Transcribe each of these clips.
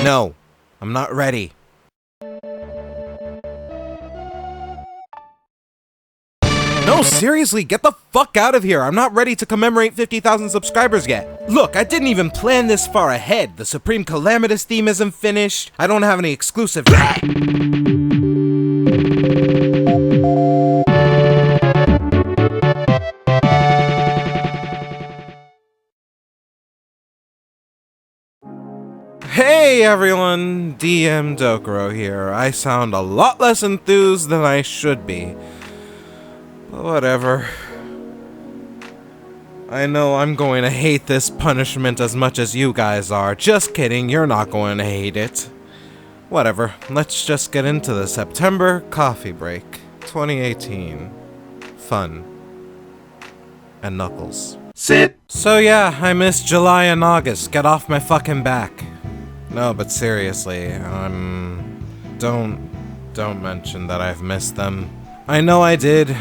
No, I'm not ready. No, seriously, get the fuck out of here. I'm not ready to commemorate 50,000 subscribers yet. Look, I didn't even plan this far ahead. The Supreme Calamitas theme isn't finished. I don't have any exclusive... Hey everyone, DM Dokuro here. I sound a lot less enthused than I should be. But whatever. I know I'm going to hate this punishment as much as you guys are. Just kidding, you're not going to hate it. Whatever, let's just get into the September coffee break 2018. Fun. And Knuckles. Sit! So yeah, I missed July and August. Get off my fucking back. No, but seriously, don't mention that I've missed them. I know I did.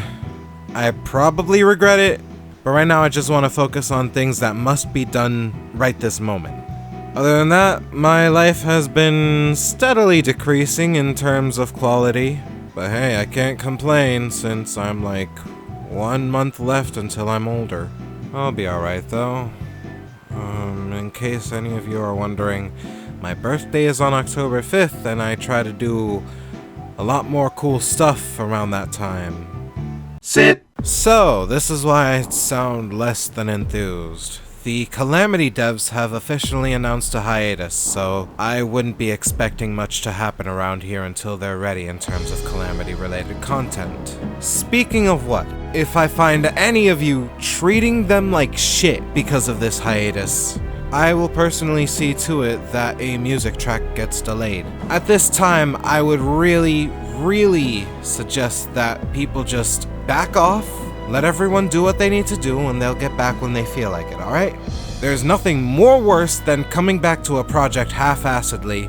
I probably regret it, but right now I just want to focus on things that must be done right this moment. Other than that, my life has been steadily decreasing in terms of quality, but hey, I can't complain since I'm like 1 month left until I'm older. I'll be alright though. In case any of you are wondering, my birthday is on October 5th, and I try to do a lot more cool stuff around that time. Sit! So, this is why I sound less than enthused. The Calamity devs have officially announced a hiatus, so I wouldn't be expecting much to happen around here until they're ready in terms of Calamity-related content. Speaking of what, if I find any of you treating them like shit because of this hiatus, I will personally see to it that a music track gets delayed. At this time, I would really suggest that people just back off, let everyone do what they need to do, and they'll get back when they feel like it, alright? There's nothing more worse than coming back to a project half-assedly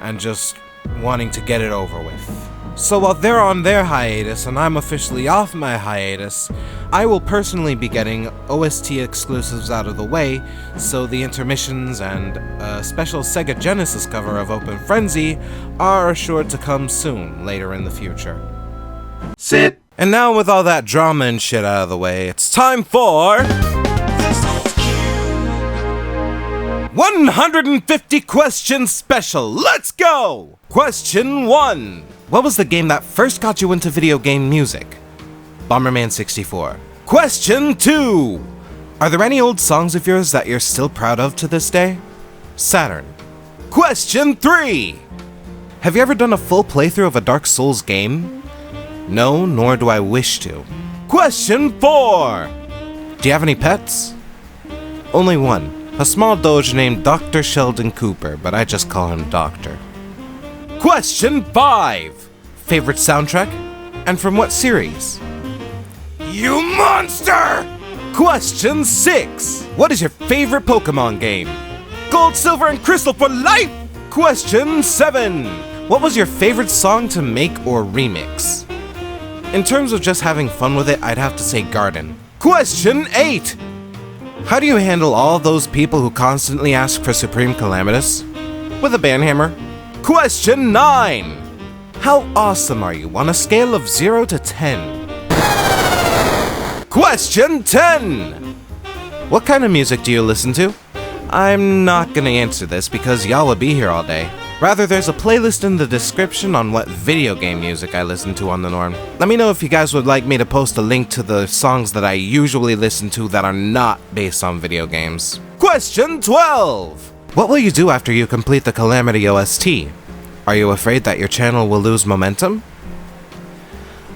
and just wanting to get it over with. So while they're on their hiatus and I'm officially off my hiatus, I will personally be getting OST exclusives out of the way, so the intermissions and a special Sega Genesis cover of Open Frenzy are assured to come soon, later in the future. Sit! And now with all that drama and shit out of the way, it's time for... 150 questions special! Let's go! Question 1. What was the game that first got you into video game music? Bomberman 64. Question 2. Are there any old songs of yours that you're still proud of to this day? Saturn. Question 3. Have you ever done a full playthrough of a Dark Souls game? No, nor do I wish to. Question 4. Do you have any pets? Only one. A small doge named Dr. Sheldon Cooper, but I just call him Doctor. Question 5. Favorite soundtrack? And from what series? You monster! Question 6. What is your favorite Pokemon game? Gold, Silver, and Crystal for life! Question 7. What was your favorite song to make or remix? In terms of just having fun with it, I'd have to say Garden. Question 8. How do you handle all those people who constantly ask for Supreme Calamitas? With a banhammer. Question 9. How awesome are you on a scale of 0 to 10? Question 10. What kind of music do you listen to? I'm not gonna answer this because y'all would be here all day. Rather, there's a playlist in the description on what video game music I listen to on the norm. Let me know if you guys would like me to post a link to the songs that I usually listen to that are not based on video games. Question 12! What will you do after you complete the Calamity OST? Are you afraid that your channel will lose momentum?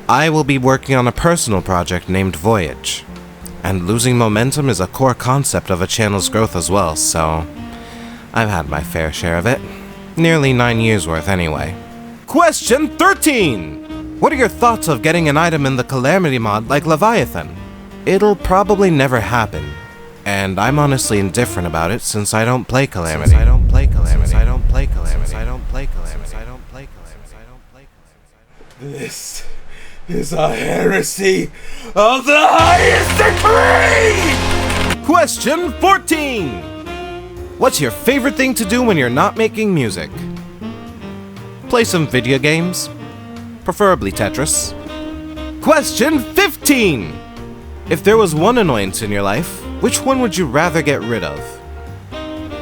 I will be working on a personal project named Voyage. And losing momentum is a core concept of a channel's growth as well, so I've had my fair share of it. Nearly 9 years worth anyway. Question 13! What are your thoughts of getting an item in the Calamity mod like Leviathan? It'll probably never happen. And I'm honestly indifferent about it since I don't play Calamity. This is a heresy of the highest degree! Question 14! What's your favorite thing to do when you're not making music? Play some video games, preferably Tetris. Question 15! If there was one annoyance in your life, which one would you rather get rid of?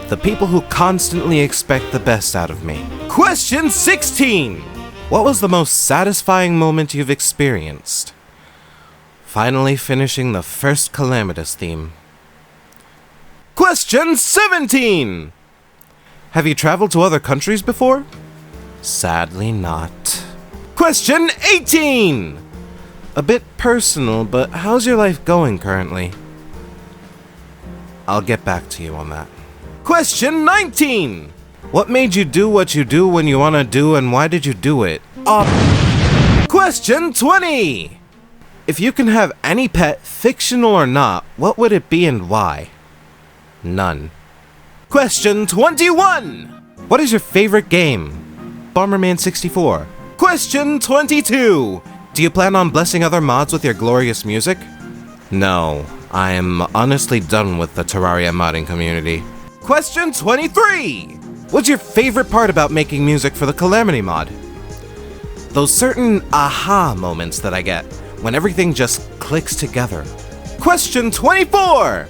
The people who constantly expect the best out of me. Question 16! What was the most satisfying moment you've experienced? Finally finishing the first Calamitas theme. Question 17! Have you traveled to other countries before? Sadly not. Question 18! A bit personal, but how's your life going currently? I'll get back to you on that. Question 19! What made you do what you do when you want to do, and why did you do it? Question 20! If you can have any pet, fictional or not, what would it be and why? None. Question 21! What is your favorite game? Bomberman 64. Question 22! Do you plan on blessing other mods with your glorious music? No, I am honestly done with the Terraria modding community. Question 23! What's your favorite part about making music for the Calamity mod? Those certain aha moments that I get, when everything just clicks together. Question 24!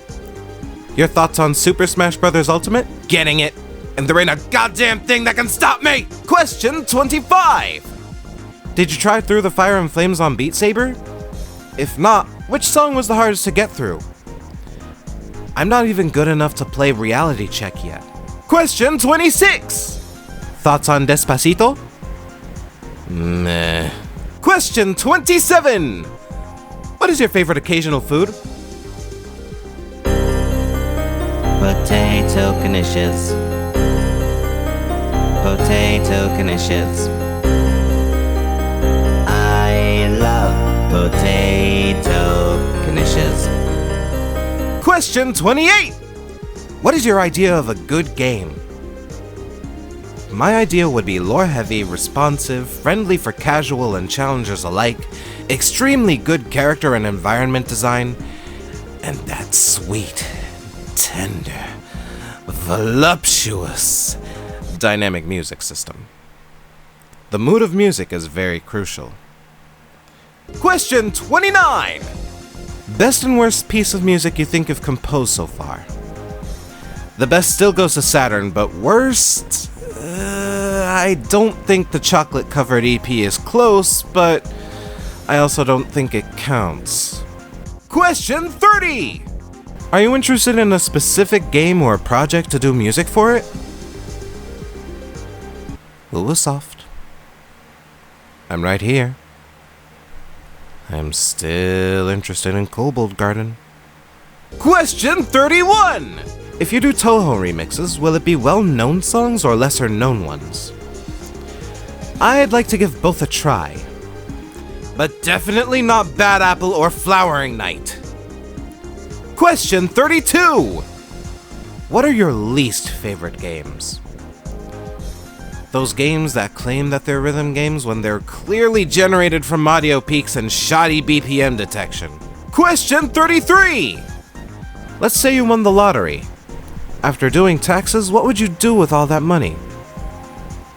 Your thoughts on Super Smash Bros. Ultimate? Getting it, and there ain't a goddamn thing that can stop me! Question 25! Did you try Through the Fire and Flames on Beat Saber? If not, which song was the hardest to get through? I'm not even good enough to play Reality Check yet. Question 26! Thoughts on Despacito? Meh. Question 27! What is your favorite occasional food? Potato knishes. Potato knishes. I love potato knishes. Question 28! What is your idea of a good game? My idea would be lore-heavy, responsive, friendly for casual and challengers alike, extremely good character and environment design, and that sweet, tender, voluptuous dynamic music system. The mood of music is very crucial. Question 29! Best and worst piece of music you think you've composed so far? The best still goes to Saturn, but worst? I don't think the chocolate-covered EP is close, but I also don't think it counts. Question 30! Are you interested in a specific game or project to do music for it? Who was soft? I'm right here. I'm still interested in Kobold Garden. Question 31! If you do Toho remixes, will it be well-known songs or lesser-known ones? I'd like to give both a try, but definitely not Bad Apple or Flowering Night. Question 32! What are your least favorite games? Those games that claim that they're rhythm games when they're clearly generated from audio peaks and shoddy BPM detection. Question 33! Let's say you won the lottery. After doing taxes, what would you do with all that money?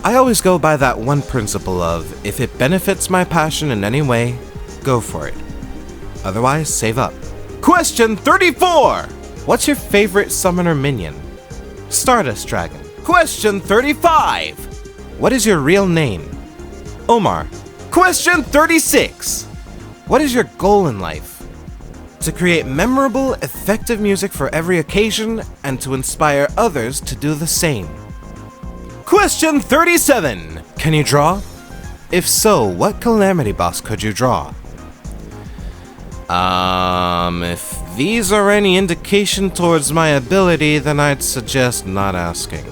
I always go by that one principle of, if it benefits my passion in any way, go for it. Otherwise, save up. Question 34! What's your favorite summoner minion? Stardust Dragon. Question 35! What is your real name? Omar. Question 36! What is your goal in life? To create memorable, effective music for every occasion, and to inspire others to do the same. Question 37! Can you draw? If so, what Calamity boss could you draw? If these are any indication towards my ability, then I'd suggest not asking.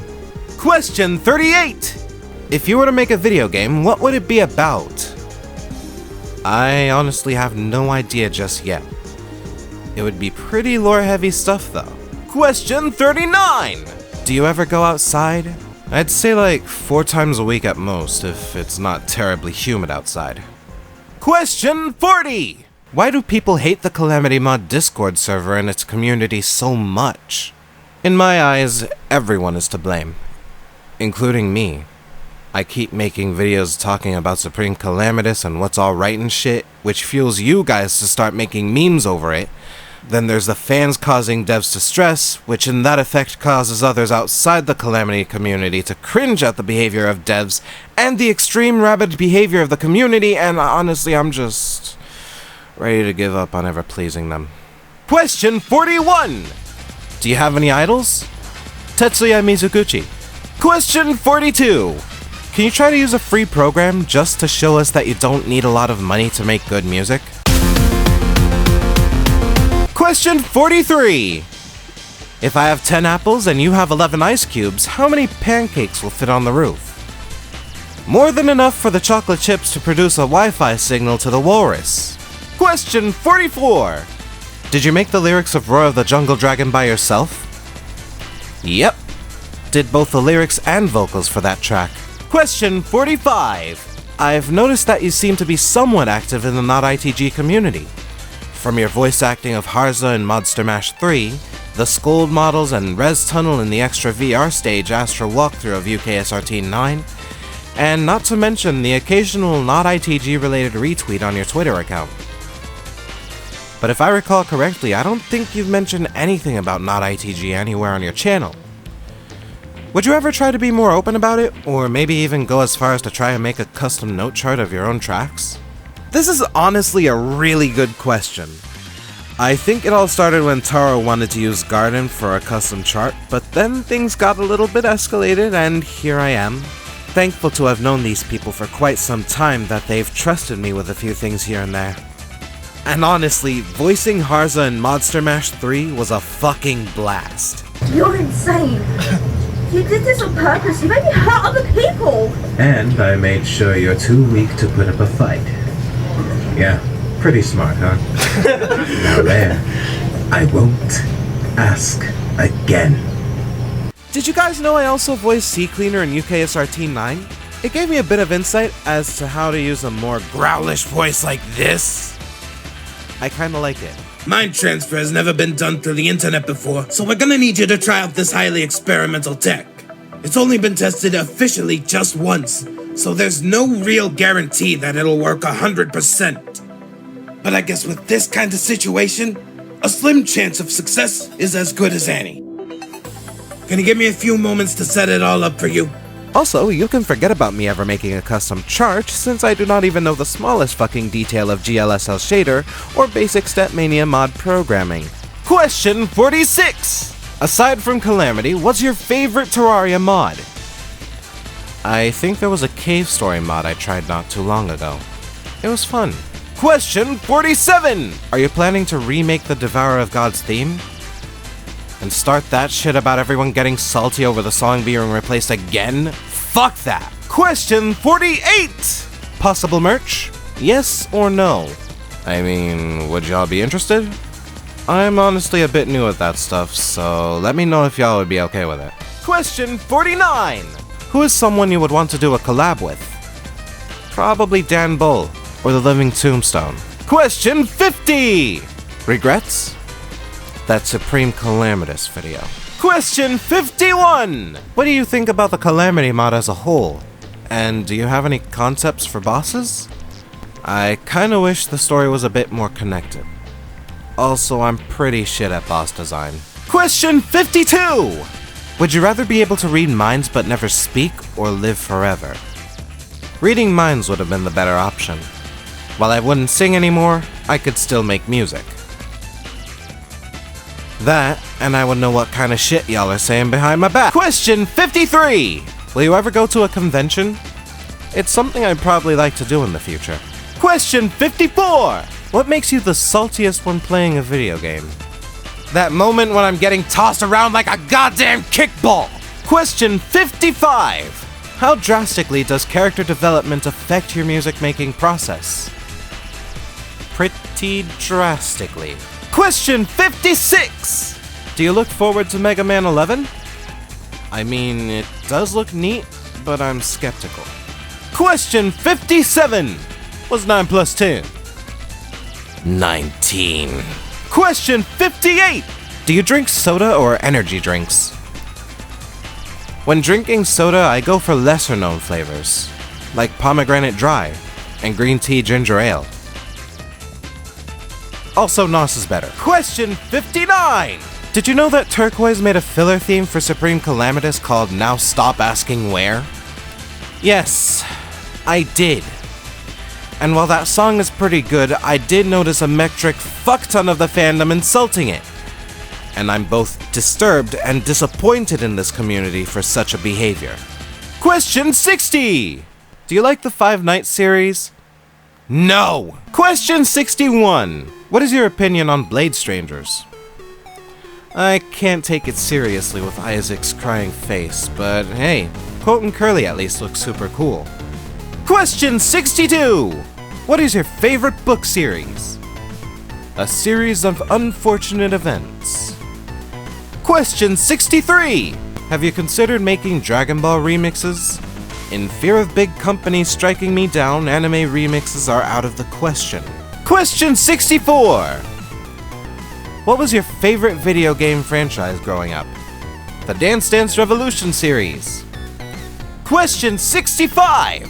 Question 38! If you were to make a video game, what would it be about? I honestly have no idea just yet. It would be pretty lore-heavy stuff, though. Question 39! Do you ever go outside? I'd say like 4 times a week at most, if it's not terribly humid outside. Question 40! Why do people hate the Calamity Mod Discord server and its community so much? In my eyes, everyone is to blame, including me. I keep making videos talking about Supreme Calamitas and what's alright and shit, which fuels you guys to start making memes over it. Then there's the fans causing devs to stress, which in that effect causes others outside the Calamity community to cringe at the behavior of devs and the extreme rabid behavior of the community, and honestly, I'm just ready to give up on ever pleasing them. Question 41! Do you have any idols? Tetsuya Mizuguchi. Question 42! Can you try to use a free program just to show us that you don't need a lot of money to make good music? Question 43! If I have 10 apples and you have 11 ice cubes, how many pancakes will fit on the roof? More than enough for the chocolate chips to produce a Wi-Fi signal to the walrus. Question 44! Did you make the lyrics of Roar of the Jungle Dragon by yourself? Yep. Did both the lyrics and vocals for that track. Question 45. I've noticed that you seem to be somewhat active in the not-ITG community. From your voice acting of Harza in Monster Mash 3, the Scold models and Res Tunnel in the extra VR stage Astro walkthrough of UKSRT 9, and not to mention the occasional not-ITG related retweet on your Twitter account. But if I recall correctly, I don't think you've mentioned anything about not-ITG anywhere on your channel. Would you ever try to be more open about it, or maybe even go as far as to try and make a custom note chart of your own tracks? This is honestly a really good question. I think it all started when Taro wanted to use Garden for a custom chart, but then things got a little bit escalated and here I am. Thankful to have known these people for quite some time that they've trusted me with a few things here and there. And honestly, voicing Harza in Monster Mash 3 was a fucking blast. You're insane. You did this on purpose. You made me hurt other people. And I made sure you're too weak to put up a fight. Yeah, pretty smart, huh? Now there, I won't ask again. Did you guys know I also voiced Sea Cleaner in UKSRT 9? It gave me a bit of insight as to how to use a more growlish voice like this. I kinda like it. Mind transfer has never been done through the internet before, so we're gonna need you to try out this highly experimental tech. It's only been tested officially just once, so there's no real guarantee that it'll work 100%. But I guess with this kind of situation, a slim chance of success is as good as any. Can you give me a few moments to set it all up for you? Also, you can forget about me ever making a custom chart, since I do not even know the smallest fucking detail of GLSL shader or basic Stepmania mod programming. Question 46! Aside from Calamity, what's your favorite Terraria mod? I think there was a cave story mod I tried not too long ago. It was fun. Question 47! Are you planning to remake the Devourer of Gods theme? And start that shit about everyone getting salty over the song being replaced again? Fuck that! Question 48! Possible merch? Yes or no? I mean, would y'all be interested? I'm honestly a bit new at that stuff, so let me know if y'all would be okay with it. Question 49! Who is someone you would want to do a collab with? Probably Dan Bull, or The Living Tombstone. Question 50! Regrets? That Supreme Calamitas video. Question 51! What do you think about the Calamity mod as a whole? And do you have any concepts for bosses? I kinda wish the story was a bit more connected. Also, I'm pretty shit at boss design. Question 52! Would you rather be able to read minds but never speak, or live forever? Reading minds would have been the better option. While I wouldn't sing anymore, I could still make music. That, and I would know what kind of shit y'all are saying behind my back. Question 53! Will you ever go to a convention? It's something I'd probably like to do in the future. Question 54! What makes you the saltiest when playing a video game? That moment when I'm getting tossed around like a goddamn kickball! Question 55! How drastically does character development affect your music-making process? Pretty drastically. Question 56! Do you look forward to Mega Man 11? I mean, it does look neat, but I'm skeptical. Question 57! What's 9 plus 10? 19. Question 58! Do you drink soda or energy drinks? When drinking soda, I go for lesser known flavors, like pomegranate dry and green tea ginger ale. Also, NOS is better. Question 59! Did you know that Turquoise made a filler theme for Supreme Calamitas called Now Stop Asking Where? Yes, I did. And while that song is pretty good, I did notice a metric fuckton of the fandom insulting it. And I'm both disturbed and disappointed in this community for such a behavior. Question 60! Do you like the Five Nights series? No! Question 61! What is your opinion on Blade Strangers? I can't take it seriously with Isaac's crying face, but hey, Quote and Curly at least looks super cool. Question 62! What is your favorite book series? A series of unfortunate events. Question 63! Have you considered making Dragon Ball remixes? In fear of big companies striking me down, anime remixes are out of the question. Question 64! What was your favorite video game franchise growing up? The Dance Dance Revolution series. Question 65!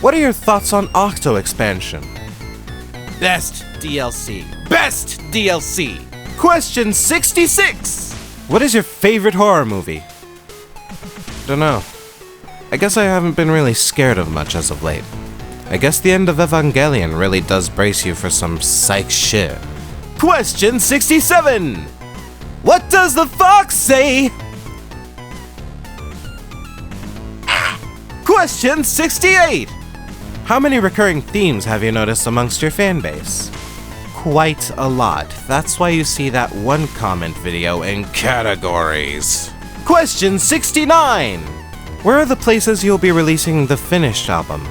What are your thoughts on Octo expansion? Best DLC. Best DLC! Question 66! What is your favorite horror movie? Dunno. I guess I haven't been really scared of much as of late. I guess the end of Evangelion really does brace you for some psych shit. Question 67! What does the fox say? Question 68! How many recurring themes have you noticed amongst your fanbase? Quite a lot. That's why you see that one comment video in categories. Question 69! Where are the places you'll be releasing the finished album?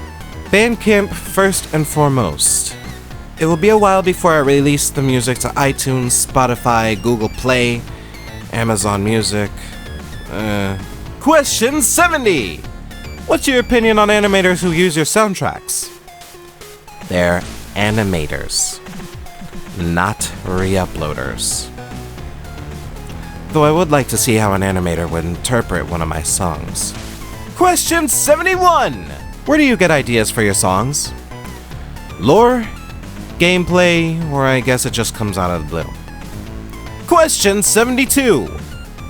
Bandcamp first and foremost. It will be a while before I release the music to iTunes, Spotify, Google Play, Amazon Music. Question 70! What's your opinion on animators who use your soundtracks? They're animators, not re-uploaders. Though I would like to see how an animator would interpret one of my songs. Question 71! Where do you get ideas for your songs? Lore? Gameplay? Or I guess it just comes out of the blue. Question 72!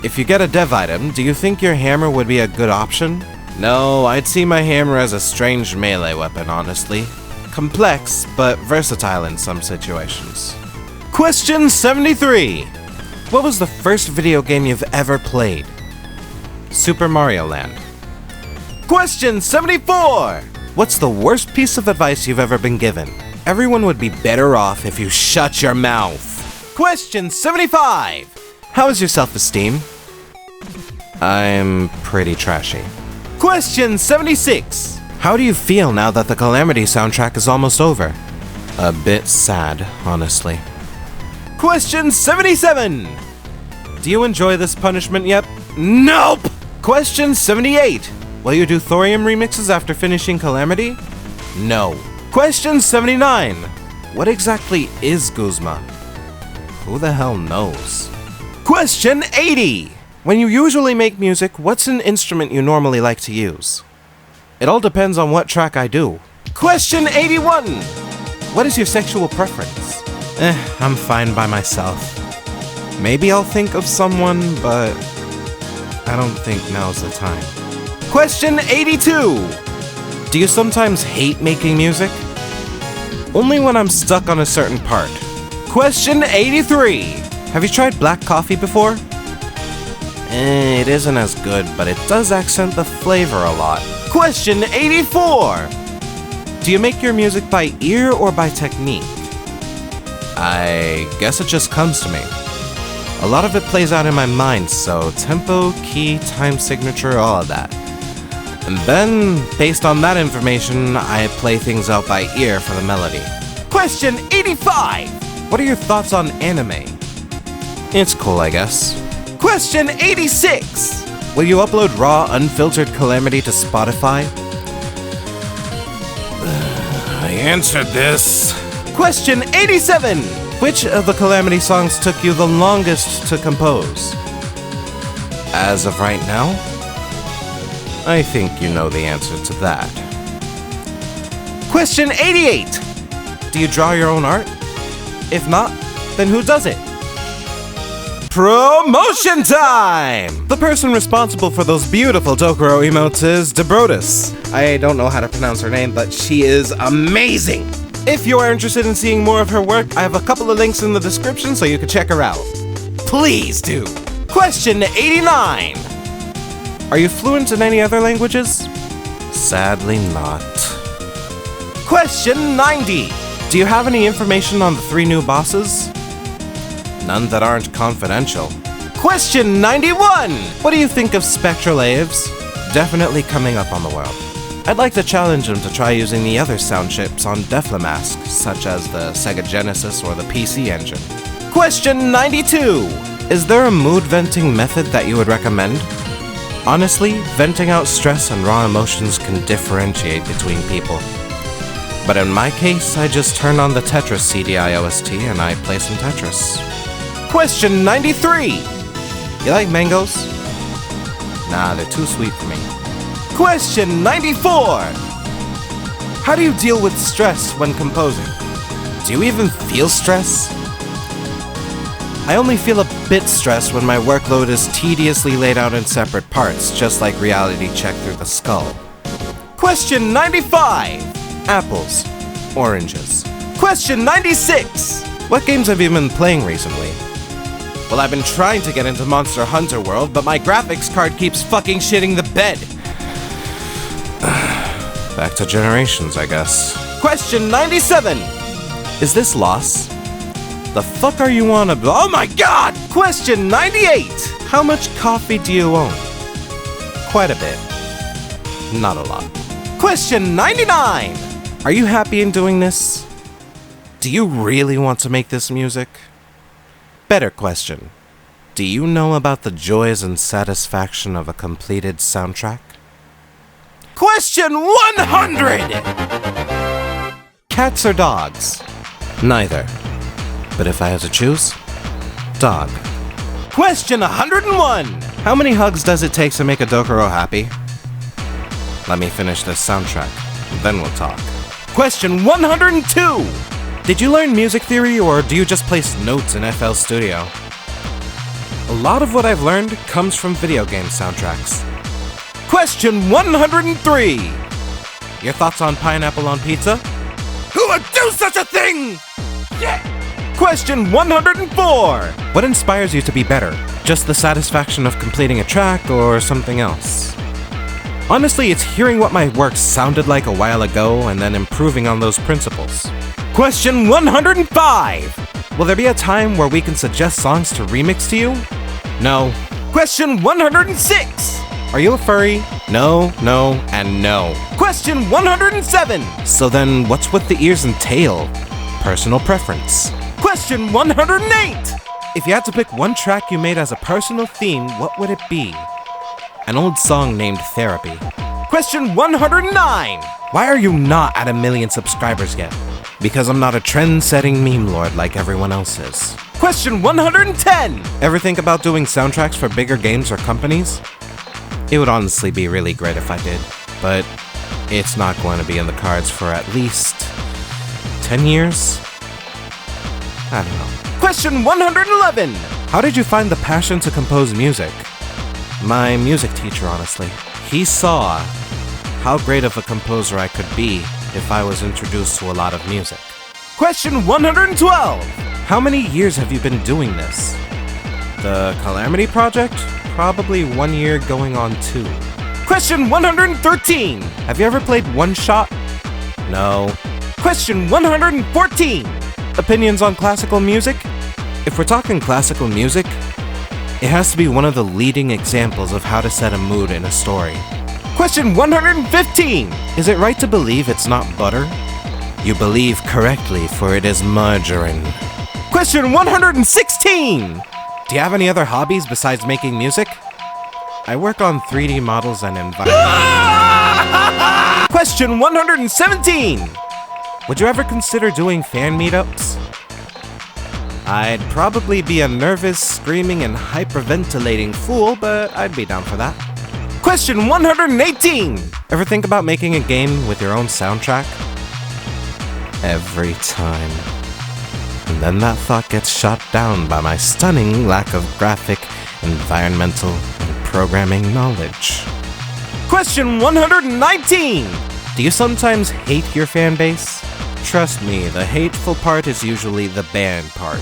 If you get a dev item, do you think your hammer would be a good option? No, I'd see my hammer as a strange melee weapon, honestly. Complex, but versatile in some situations. Question 73! What was the first video game you've ever played? Super Mario Land. Question 74! What's the worst piece of advice you've ever been given? Everyone would be better off if you shut your mouth. Question 75! How is your self-esteem? I'm pretty trashy. Question 76! How do you feel now that the Calamity soundtrack is almost over? A bit sad, honestly. Question 77! Do you enjoy this punishment yet? Nope! Question 78! Will you do thorium remixes after finishing Calamity? No. Question 79! What exactly is Guzma? Who the hell knows? Question 80! When you usually make music, what's an instrument you normally like to use? It all depends on what track I do. Question 81! What is your sexual preference? I'm fine by myself. Maybe I'll think of someone, but I don't think now's the time. Question 82! Do you sometimes hate making music? Only when I'm stuck on a certain part. Question 83! Have you tried black coffee before? It isn't as good, but it does accent the flavor a lot. Question 84! Do you make your music by ear or by technique? I guess it just comes to me. A lot of it plays out in my mind, so tempo, key, time signature, all of that. And then, based on that information, I play things out by ear for the melody. Question 85! What are your thoughts on anime? It's cool, I guess. Question 86! Will you upload raw, unfiltered Calamity to Spotify? I answered this. Question 87! Which of the Calamity songs took you the longest to compose? As of right now, I think you know the answer to that. Question 88! Do you draw your own art? If not, then who does it? Promotion time! The person responsible for those beautiful Dokuro emotes is DEBRODIS. I don't know how to pronounce her name, but she is amazing! If you are interested in seeing more of her work, I have a couple of links in the description so you can check her out. Please do! Question 89! Are you fluent in any other languages? Sadly not. Question 90! Do you have any information on the 3 new bosses? None that aren't confidential. Question 91! What do you think of Spectral Aves? Definitely coming up on the world. I'd like to challenge him to try using the other sound chips on Deflamask, such as the Sega Genesis or the PC Engine. Question 92! Is there a mood venting method that you would recommend? Honestly, venting out stress and raw emotions can differentiate between people. But in my case, I just turn on the Tetris CDI OST and I play some Tetris. Question 93! You like mangoes? Nah, they're too sweet for me. Question 94! How do you deal with stress when composing? Do you even feel stress? I only feel a bit stressed when my workload is tediously laid out in separate parts, just like Reality Check Through the Skull. Question 95! Apples. Oranges. Question 96! What games have you been playing recently? Well, I've been trying to get into Monster Hunter World, but my graphics card keeps fucking shitting the bed. Back to Generations, I guess. Question 97! Is this Loss? The fuck are you on about? Oh my god! Question 98! How much coffee do you own? Quite a bit. Not a lot. Question 99! Are you happy in doing this? Do you really want to make this music? Better question. Do you know about the joys and satisfaction of a completed soundtrack? Question 100! Cats or dogs? Neither. But if I had to choose, dog. Question 101! How many hugs does it take to make a Dokuro happy? Let me finish this soundtrack, then we'll talk. Question 102! Did you learn music theory or do you just place notes in FL Studio? A lot of what I've learned comes from video game soundtracks. Question 103! Your thoughts on pineapple on pizza? Who would do such a thing? Yeah! Question 104! What inspires you to be better? Just the satisfaction of completing a track or something else? Honestly, it's hearing what my work sounded like a while ago and then improving on those principles. Question 105! Will there be a time where we can suggest songs to remix to you? No. Question 106! Are you a furry? No, no, and no. Question 107! So then, what's with the ears and tail? Personal preference. Question 108! If you had to pick one track you made as a personal theme, what would it be? An old song named Therapy. Question 109! Why are you not at 1 million subscribers yet? Because I'm not a trend-setting meme lord like everyone else is. Question 110! Ever think about doing soundtracks for bigger games or companies? It would honestly be really great if I did, but it's not going to be in the cards for at least 10 years? I don't know. Question 111! How did you find the passion to compose music? My music teacher, honestly. He saw how great of a composer I could be if I was introduced to a lot of music. Question 112! How many years have you been doing this? The Calamity project? Probably 1 year going on 2. Question 113! Have you ever played One Shot? No. Question 114! Opinions on classical music? If we're talking classical music, it has to be one of the leading examples of how to set a mood in a story. Question 115! Is it right to believe it's not butter? You believe correctly, for it is margarine. Question 116! Do you have any other hobbies besides making music? I work on 3D models and environments. Question 117! Would you ever consider doing fan meetups? I'd probably be a nervous, screaming, and hyperventilating fool, but I'd be down for that. Question 118! Ever think about making a game with your own soundtrack? Every time. And then that thought gets shot down by my stunning lack of graphic, environmental, and programming knowledge. Question 119! Do you sometimes hate your fan base? Trust me, the hateful part is usually the band part.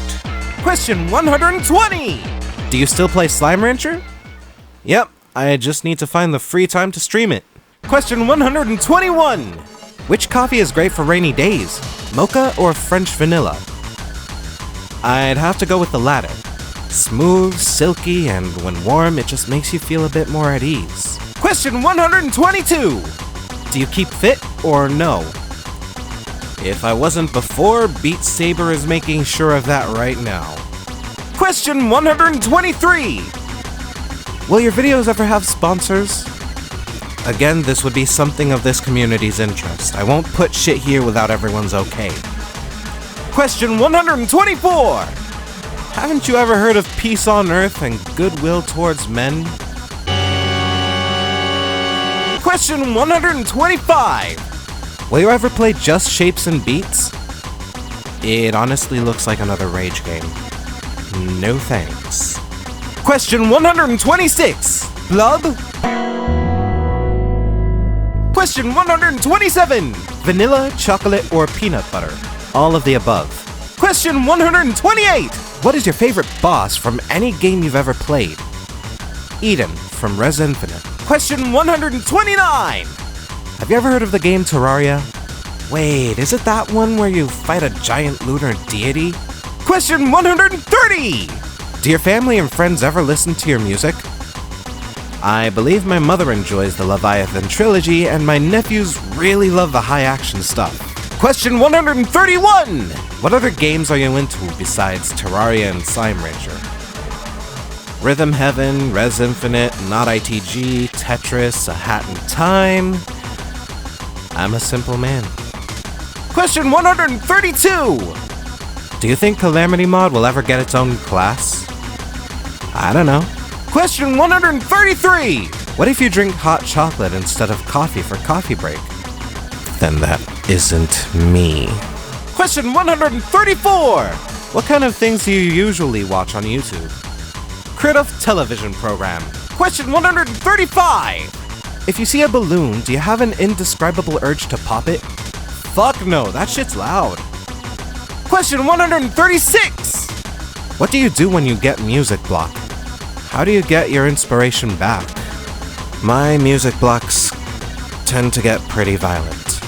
Question 120! Do you still play Slime Rancher? Yep, I just need to find the free time to stream it. Question 121! Which coffee is great for rainy days? Mocha or French vanilla? I'd have to go with the latter. Smooth, silky, and when warm, it just makes you feel a bit more at ease. Question 122! Do you keep fit or no? If I wasn't before, Beat Saber is making sure of that right now. Question 123! Will your videos ever have sponsors? Again, this would be something of this community's interest. I won't put shit here without everyone's okay. Question 124! Haven't you ever heard of peace on earth and goodwill towards men? Question 125! Will you ever play Just Shapes and Beats? It honestly looks like another Rage game. No thanks. Question 126! Blood? Question 127! Vanilla, chocolate, or peanut butter? All of the above. Question 128! What is your favorite boss from any game you've ever played? Eden from Res Infinite. Question 129! Have you ever heard of the game Terraria? Wait, is it that one where you fight a giant lunar deity? Question 130! Do your family and friends ever listen to your music? I believe my mother enjoys the Leviathan trilogy, and my nephews really love the high-action stuff. Question 131! What other games are you into besides Terraria and Slime Rancher? Rhythm Heaven, Res Infinite, Not ITG, Tetris, A Hat in Time. I'm a simple man. Question 132! Do you think Calamity Mod will ever get its own class? I don't know. Question 133! What if you drink hot chocolate instead of coffee for coffee break? Then that isn't me. Question 134! What kind of things do you usually watch on YouTube? Crit-Off television program. Question 135! If you see a balloon, do you have an indescribable urge to pop it? Fuck no, that shit's loud. Question 136! What do you do when you get music block? How do you get your inspiration back? My music blocks tend to get pretty violent.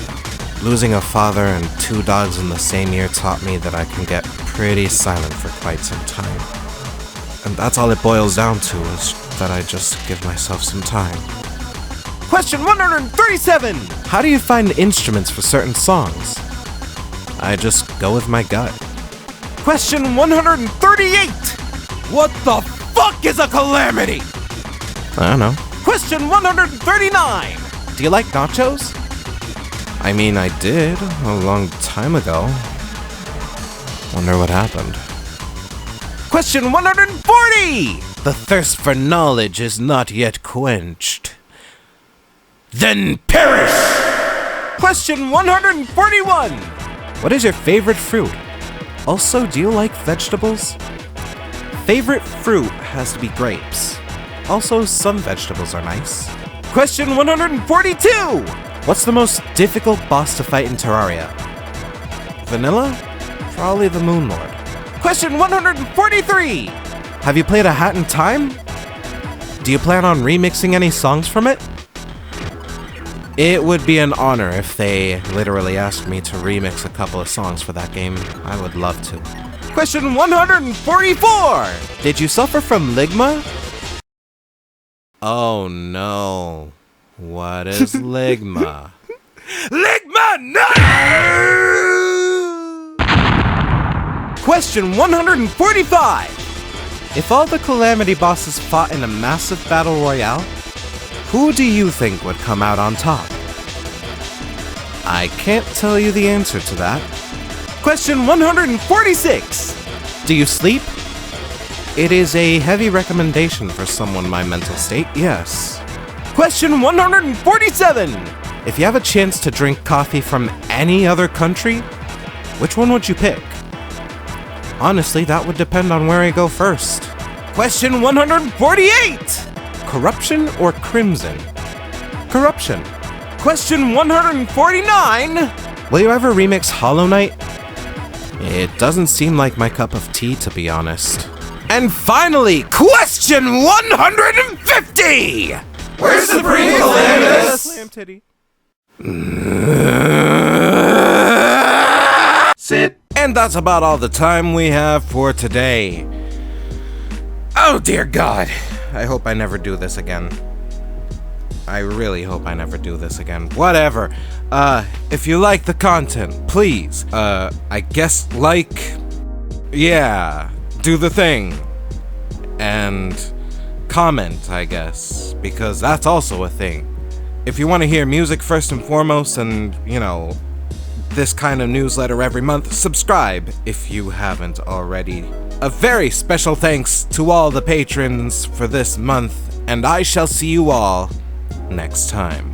Losing a father and 2 dogs in the same year taught me that I can get pretty silent for quite some time. And that's all it boils down to, is that I just give myself some time. Question 137! How do you find instruments for certain songs? I just go with my gut. Question 138! What the fuck is a calamity? I don't know. Question 139! Do you like nachos? I mean, I did a long time ago. Wonder what happened. Question 140! The thirst for knowledge is not yet quenched. Then perish! Question 141! What is your favorite fruit? Also, do you like vegetables? Favorite fruit has to be grapes. Also, some vegetables are nice. Question 142! What's the most difficult boss to fight in Terraria? Vanilla? Probably the Moon Lord. Question 143! Have you played A Hat in Time? Do you plan on remixing any songs from it? It would be an honor if they literally asked me to remix a couple of songs for that game. I would love to. Question 144! Did you suffer from ligma? Oh no. What is ligma? Ligma, no! Question 145! If all the Calamity bosses fought in a massive battle royale, who do you think would come out on top? I can't tell you the answer to that. Question 146! Do you sleep? It is a heavy recommendation for someone my mental state, yes. Question 147! If you have a chance to drink coffee from any other country, which one would you pick? Honestly, that would depend on where I go first. Question 148! Corruption or crimson? Corruption. Question 149! Will you ever remix Hollow Knight? It doesn't seem like my cup of tea, to be honest. And finally, question 150! Where's Supreme Calamitous? Slam titty. Sit. And that's about all the time we have for today. Oh dear God. I hope I never do this again. I really hope I never do this again. Whatever. If you like the content, please, I guess yeah, do the thing. And comment, I guess, because that's also a thing. If you want to hear music first and foremost and, you know, this kind of newsletter every month, subscribe if you haven't already. A very special thanks to all the patrons for this month, and I shall see you all next time.